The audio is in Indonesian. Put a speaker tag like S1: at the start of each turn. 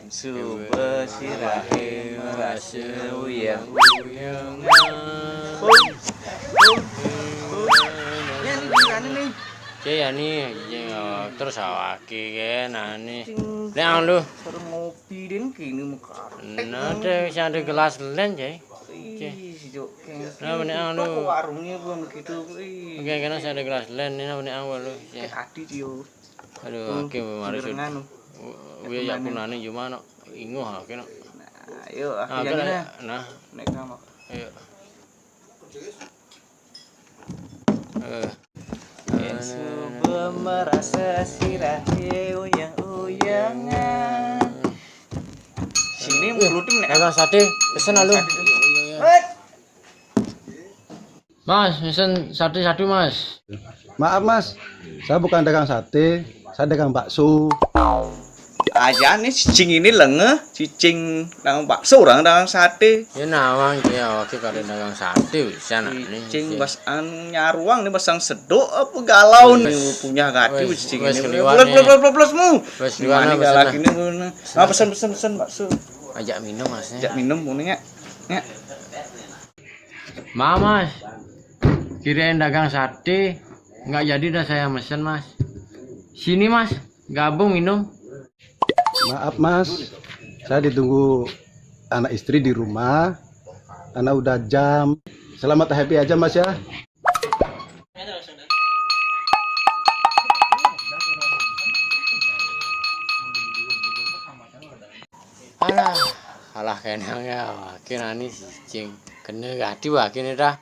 S1: Suba sirahe merasa uyang uyang. Ya ini gimana nih?
S2: Ya nih, terus awake kenane. Nek lu
S1: Sareng ngopi den kene muka.
S2: nah ada gelas len jay.
S1: Juk
S2: Nah nek lu
S1: warungnya pun begitu.
S2: oke kena ada gelas len ini nek lu.
S1: Adi dio.
S2: Aduh, oke mari sud.
S1: Nganu.
S2: Wi ya kunane cuma no inguh akeh no.
S1: Nah, ayo
S2: Nah,
S1: akhirnya.
S2: nah,
S1: Nek kamu.
S2: ayo.
S1: Suba merasa sirahe uyang-uyangan. Sini mulutin nek.
S2: Dagang sate, pesen lu. Mas, pesen sate-sate Mas.
S3: Maaf Mas, saya bukan dagang sate, saya dagang bakso.
S1: Aja nih cicing ini lenge, cicing dagang bakso orang dagang sate.
S2: Ya nawang ya oke kare dagang sate bisa nih.
S1: Cicing basan nyaruang nih basang sedok apa galau nih punya gati cicing ini. Plus-plus-plus-plusmu.
S2: Wes
S1: Gimana
S2: liwana
S1: galak
S2: pesen.
S1: ini mana? Ah pesen bakso.
S2: Ajak minum Mas.
S1: Jak minum punya. Ya.
S2: Mas. Kirain dagang sate. Enggak jadi dah saya mesen Mas. Sini Mas, gabung minum.
S3: Maaf Mas, saya ditunggu anak istri di rumah. Anak udah jam. Selamat happy aja Mas ya.
S2: Alah, alah kenang ya. Kira nih cicing kena gati wah kini dah.